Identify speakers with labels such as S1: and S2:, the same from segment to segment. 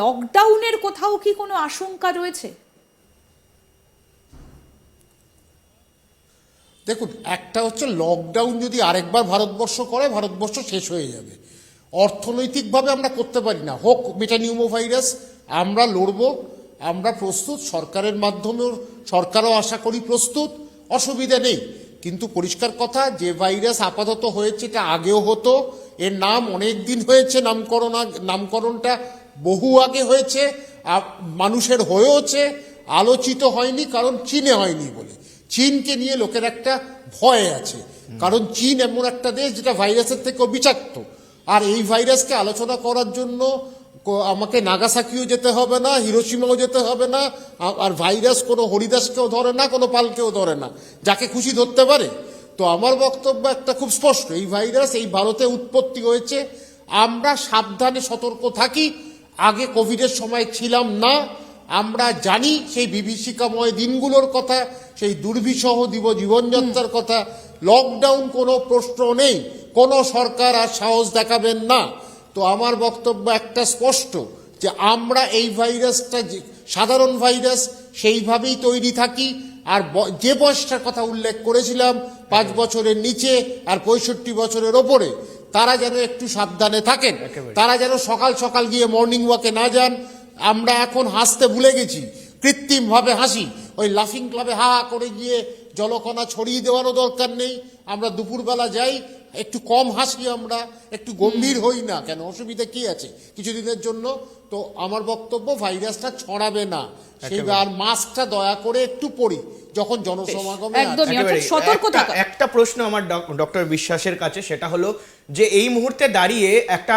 S1: লকডাউনের কোথাও কি কোনো আশঙ্কা রয়েছে?
S2: দেখুন, একটা হচ্ছে লকডাউন যদি আরেকবার ভারতবর্ষ করে, ভারতবর্ষ শেষ হয়ে যাবে। অর্থনৈতিকভাবে আমরা করতে পারি না, হোক মেটানিউমো ভাইরাস, আমরা লড়ব, আমরা প্রস্তুত, সরকারের মাধ্যমেও সরকারও আশা করি প্রস্তুত, অসুবিধা নেই। কিন্তু পরিষ্কার কথা, যে ভাইরাস আপাতত হয়েছে এটা আগেও হতো, এর নাম অনেক দিন হয়েছে, নামকরণটা বহু আগে হয়েছে, মানুষের হয়েওছে, আলোচিত হয়নি কারণ চীনে হয়নি বলে। চীনকে নিয়ে লোকের একটা ভয় আছে, কারণ চীন এমন একটা দেশ যেটা ভাইরাসের থেকেও বিষাক্ত। আর এই ভাইরাসকে আলোচনা করার জন্য আমাকে নাগাসাকিও যেতে হবে না, হিরোশিমাও যেতে হবে না। আর ভাইরাস কোনো হরিদাসকেও ধরে না, কোনো পালকেও ধরে না, যাকে খুশি ধরতে পারে। তো আমার বক্তব্য একটা খুব স্পষ্ট, এই ভাইরাস এই ভারতে উৎপত্তি হয়েছে, আমরা সাবধানে সতর্ক থাকি। আগে কোভিডের সময় ছিলাম না, আমরা জানি সেই বিভীষিকাময় দিনগুলোর কথা, সেই দুর্বিষহ জীবনযাত্রার কথা। লকডাউন কোনো প্রশ্ন নেই, কোনো সরকার আর সাহস দেখাবেন না। তো আমার বক্তব্য একটা স্পষ্ট, যে আমরা এই ভাইরাসটা সাধারণ ভাইরাস সেইভাবেই তৈরি থাকি। আর যে বয়সটার কথা উল্লেখ করেছিলাম, 5 বছরের নিচে আর 65 বছরের ওপরে, তারা যেন একটু সাবধানে থাকেন, তারা যেন সকাল সকাল গিয়ে মর্নিং ওয়াকে না যান। আমরা এখন হাসতে ভুলে গেছি, কৃত্রিমভাবে হাসি, ওই লাফিং ক্লাবে হা হা করে গিয়ে জলকণা ছড়িয়ে দেওয়ারও দরকার নেই। আমরা দুপুরবেলা যাই, একটু কম হাসি, আমরা একটু গম্ভীর হই না কেন, অসুবিধা কি আছে কিছুদিনের জন্য। তো আমার বক্তব্য, ভাইরাসটা ছড়াবে না, সেইবার মাস্কটা দয়া করে একটু পরি যখন জনসমাগমে।
S3: একটা প্রশ্ন আমার ডক্টর বিশ্বাসের কাছে, সেটা হলো যে এই মুহূর্তে দাঁড়িয়ে একটা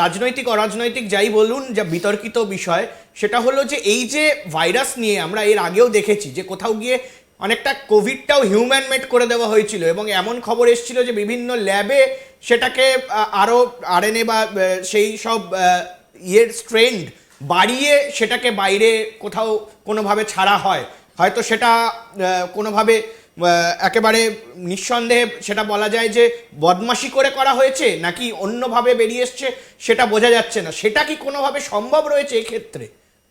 S3: রাজনৈতিক অরাজনৈতিক যাই বলুন, যা বিতর্কিত বিষয়, সেটা হলো যে এই যে ভাইরাস নিয়ে আমরা এর আগেও দেখেছি যে কোথাও গিয়ে অনেকটা কোভিডটাও হিউম্যান মেড করে দেওয়া হয়েছিল, এবং এমন খবর এসেছিল যে বিভিন্ন ল্যাবে সেটাকে আরও আরএনএ বা সেই সব স্ট্রেন্ড বাড়িয়ে সেটাকে বাইরে কোথাও কোনোভাবে ছাড়া হয়। হয়তো সেটা কোনোভাবে একেবারে নিঃসন্দেহে সেটা বলা যায় যে বদমাশি করে করা হয়েছে, নাকি অন্যভাবে বেরিয়ে এসছে সেটা বোঝা যাচ্ছে না। সেটা কি কোনোভাবে সম্ভব রয়েছে এক্ষেত্রে?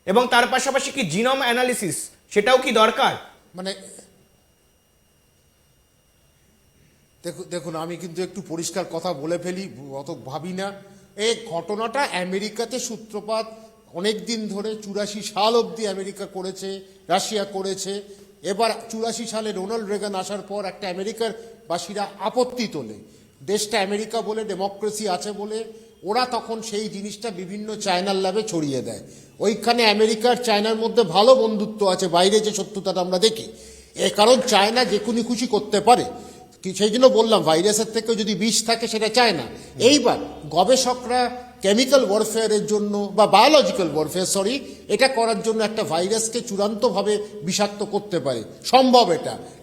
S3: এবং তার পাশাপাশি কি জিনোম অ্যানালিসিস সেটাও কি দরকার?
S2: মানে দেখুন, আমি কিন্তু একটু পরিষ্কার কথা বলে ফেলি, অত ভাবি না। এই ঘটনাটা আমেরিকাতে সূত্রপাত অনেক দিন ধরে, 84 সাল অবধি আমেরিকা করেছে, রাশিয়া করেছে। এবার 84 সালে রোনাল্ড রেগান আসার পর একটা আমেরিকার বাসীরা আপত্তি তোলে, দেশটা আমেরিকা বলে, ডেমোক্রেসি আছে বলে। ওরা তখন সেই জিনিসটা বিভিন্ন চায়নার ল্যাবে ছড়িয়ে দেয়। ওইখানে আমেরিকার চায়নার মধ্যে ভালো বন্ধুত্ব আছে, বাইরে যে সত্যতাটা আমরা দেখি। কারণ চায়না যে কোনো খুশি করতে পারে, সেই জন্য বললাম ভাইরাসের থেকে যদি বিষ থাকে সেটা চায় না। এইবার গবেষকরা কেমিক্যাল ওয়ারফেয়ারের জন্য বা বায়োলজিক্যাল ওয়ারফেয়ার এটা করার জন্য একটা ভাইরাসকে চূড়ান্তভাবে বিষাক্ত করতে পারে, সম্ভব।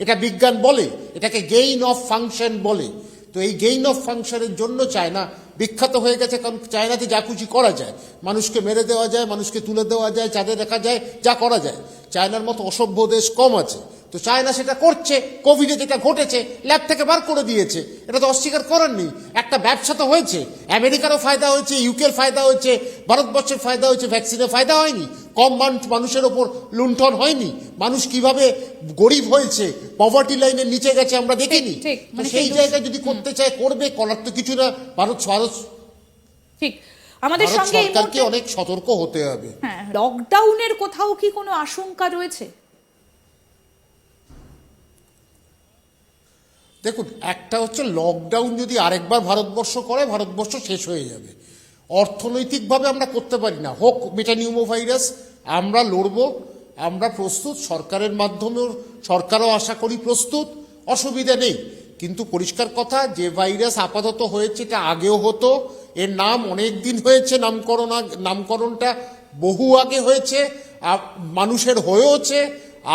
S2: এটা বিজ্ঞান বলে, এটাকে গেইন অফ ফাংশন বলে। তো এই গেইন অফ ফাংশনের জন্য চায়না বিখ্যাত হয়ে গেছে, কারণ চায়নাতে যা খুশি করা যায়, মানুষকে মেরে দেওয়া যায়, মানুষকে তুলে দেওয়া যায়, চাঁদে দেখা যায়, যা করা যায়। চায়নার মতো অসভ্য দেশ কম আছে। তো চায়না সেটা করছে, কোভিডে যেটা ঘটেছে ল্যাব থেকে বার করে দিয়েছে, এটা তো অস্বীকার করার নেই। একটা ব্যবসা তো হয়েছে, আমেরিকারও ফায়দা হয়েছে, ইউকের ফায়দা হয়েছে, ভারতবর্ষের ফায়দা হয়েছে, ভ্যাকসিনের ফায়দা হয়নি, কম মানুষের ওপর লুণ্ঠন হয়নি, মানুষ কিভাবে গরিব হয়েছে, পভার্টি লাইনের নিচে গেছে আমরা দেখিনি। সেই জায়গায় যদি করতে চায় করবে, করার তো কিছু না। ভারত
S1: ঠিক, আমাদের সঙ্গে
S2: সরকারকে অনেক সতর্ক হতে হবে।
S1: লকডাউনের কোথাও কি কোনো আশঙ্কা রয়েছে?
S2: দেখুন, একটা হচ্ছে লকডাউন যদি আরেকবার ভারতবর্ষ করে, ভারতবর্ষ শেষ হয়ে যাবে। অর্থনৈতিকভাবে আমরা করতে পারি না, হোক মেটানিউমো ভাইরাস, আমরা লড়ব, আমরা প্রস্তুত, সরকারের মাধ্যমেও সরকারও আশা করি প্রস্তুত, অসুবিধা নেই। কিন্তু পরিষ্কার কথা, যে ভাইরাস আপাতত হয়েছে এটা আগেও হতো, এর নাম অনেক দিন হয়েছে, নামকরণটা বহু আগে হয়েছে, মানুষের হয়েওছে,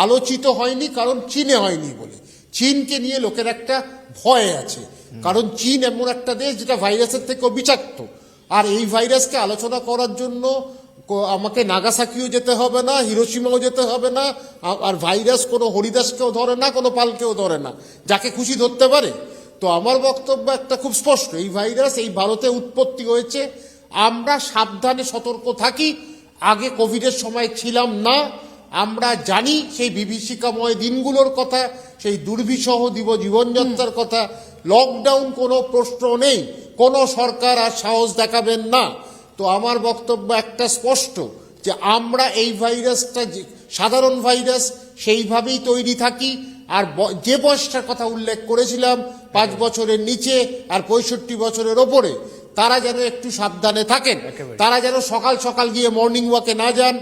S2: আলোচিত হয়নি কারণ চীনে হয়নি বলে। চীনকে নিয়ে লোকের একটা ভয় আছে, কারণ চীন এমন একটা দেশ যেটা ভাইরাসের থেকেও বিষাক্ত। আর এই ভাইরাসকে আলোচনা করার জন্য আমাকে নাগাসাকিও যেতে হবে না, হিরোশিমাও যেতে হবে না। আর ভাইরাস কোনো হরিদাসকেও ধরে না, কোনো পালকেও ধরে না, যাকে খুশি ধরতে পারে। তো আমার বক্তব্য একটা খুব স্পষ্ট, এই ভাইরাস এই ভারতে উৎপত্তি হয়েছে, আমরা সাবধানে সতর্ক থাকি। আগে কোভিডের সময় ছিলাম না। আমরা জানি সেই বিভীষিকাময় দিনগুলোর কথা, সেই দুর্বিষহ জীবনযাত্রার কথা। লকডাউন কোনো প্রশ্ন নেই, কোনো সরকার আর সাহস দেখাবেন না। তো আমার বক্তব্য একটা স্পষ্ট, যে আমরা এই ভাইরাসটা সাধারণ ভাইরাস সেইভাবেই তৈরি থাকি। আর যে বয়সটার কথা উল্লেখ করেছিলাম 5 বছরের নিচে আর 65 বছরের ওপরে, তারা যেন একটু সাবধানে থাকেন, তারা যেন সকাল সকাল গিয়ে মর্নিং ওয়াকে না যান।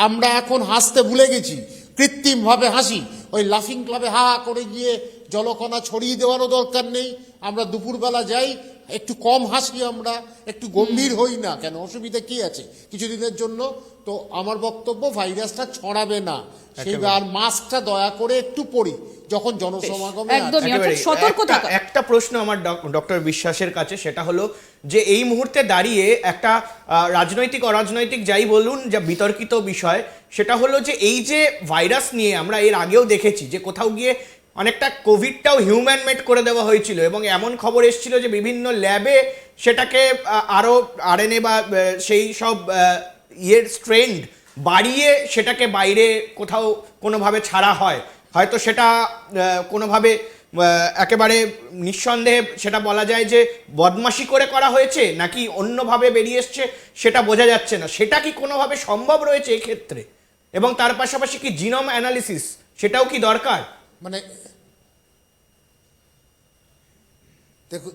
S2: আমরা এখন হাসতে ভুলে গেছি, কৃত্রিমভাবে হাসি। ওই লাফিং ক্লাবে হা হা করে গিয়ে জলকণা ছড়িয়ে দেওয়ারও দরকার নেই। আমরা দুপুরবেলা যাই, একটু কম হাসি, আমরা একটু গম্ভীর হই না কেন, অসুবিধা কি আছে কিছুদিনের জন্য। তো আমার বক্তব্য, ভাইরাসটা ছড়াবে না। সেইবার মাস্কটা দয়া করে একটু পরি যখন জনসমাগমে।
S1: একদমই, অর্থাৎ সতর্ক থাকা।
S3: একটা প্রশ্ন আমার ডক্টর বিশ্বাসের কাছে, সেটা হলো যে এই মুহূর্তে দাঁড়িয়ে একটা রাজনৈতিক অরাজনৈতিক যাই বলুন, যা বিতর্কিত বিষয়, সেটা হলো যে এই যে ভাইরাস নিয়ে আমরা এর আগেও দেখেছি যে কোথাও গিয়ে অনেকটা কোভিডটাও হিউম্যান মেড করে দেওয়া হয়েছিল, এবং এমন খবর এসেছিল যে বিভিন্ন ল্যাবে সেটাকে আরও আরএনএ বা সেই সব স্ট্রেন্ড বাড়িয়ে সেটাকে বাইরে কোথাও কোনোভাবে ছাড়া হয়। হয়তো সেটা কোনোভাবে একেবারে নিঃসন্দেহে সেটা বলা যায় যে বদমাশি করে করা হয়েছে, নাকি অন্যভাবে বেরিয়ে এসছে সেটা বোঝা যাচ্ছে না। সেটা কি কোনোভাবে সম্ভব রয়েছে এক্ষেত্রে? এবং তার পাশাপাশি কি জিনোম অ্যানালিসিস সেটাও কি দরকার?
S2: মানে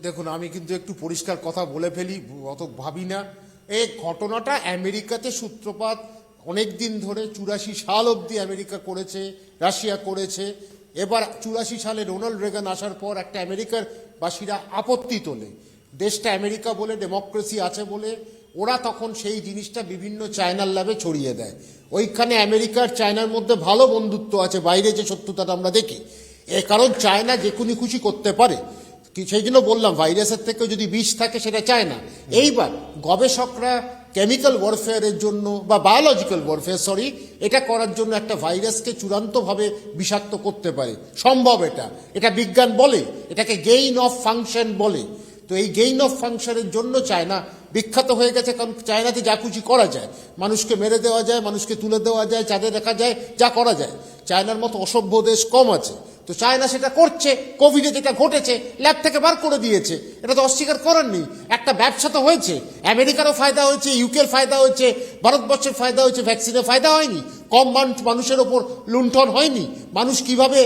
S2: দেখুন, আমি কিন্তু একটু পরিষ্কার কথা বলে ফেলি, অত ভাবি না। এই ঘটনাটা আমেরিকাতে সূত্রপাত অনেক দিন ধরে, 84 সাল অবধি আমেরিকা করেছে, রাশিয়া করেছে। এবার 84 সালে রোনাল্ড রেগান আসার পর একটা আমেরিকার বাসীরা আপত্তি তোলে, দেশটা আমেরিকা বলে, ডেমোক্রেসি আছে বলে। ওরা তখন সেই জিনিসটা বিভিন্ন চায়নার ল্যাবে ছড়িয়ে দেয়। ওইখানে আমেরিকার চায়নার মধ্যে ভালো বন্ধুত্ব আছে, বাইরে যে শত্রুতাটা আমরা দেখি। কারণ চায়না যে কোনো খুশি করতে পারে, সেই জন্য বললাম ভাইরাসের থেকেও যদি বিষ থাকে সেটা চায় না। এইবার গবেষকরা কেমিক্যাল ওয়ারফেয়ারের জন্য বা বায়োলজিক্যাল ওয়ারফেয়ার এটা করার জন্য একটা ভাইরাসকে চূড়ান্তভাবে বিষাক্ত করতে পারে, সম্ভব। এটা বিজ্ঞান বলে, এটাকে গেইন অফ ফাংশন বলে। তো এই গেইন অফ ফাংশনের জন্য চায়না বিখ্যাত হয়ে গেছে, কারণ চায়নাতে যা খুশি করা যায়, মানুষকে মেরে দেওয়া যায়, মানুষকে তুলে দেওয়া যায়, চাঁদে রাখা যায়, যা করা যায়। চায়নার মতো অসভ্য দেশ কম আছে। তো চায়না সেটা করছে। কোভিডে যেটা ঘটেছে ল্যাব থেকে বার করে দিয়েছে, এটা তো অস্বীকার করার নেই। একটা ব্যবসা তো হয়েছে, আমেরিকারও ফায়দা হয়েছে, ইউকের ফায়দা হয়েছে, ভারতবর্ষের ফায়দা হয়েছে, ভ্যাকসিনের ফায়দা হয়নি, কম মানুষের ওপর লুণ্ঠন হয়নি, মানুষ কিভাবে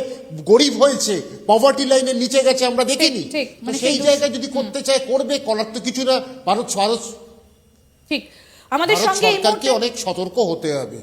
S2: গরিব হয়েছে, পভার্টি লাইনের নিচে গেছে আমরা দেখিনি। সেই জায়গায় যদি করতে চায় করবে, করার তো কিছু না। ভারত
S1: ঠিক, আমাদের সঙ্গে
S2: সরকারকে অনেক সতর্ক হতে হবে।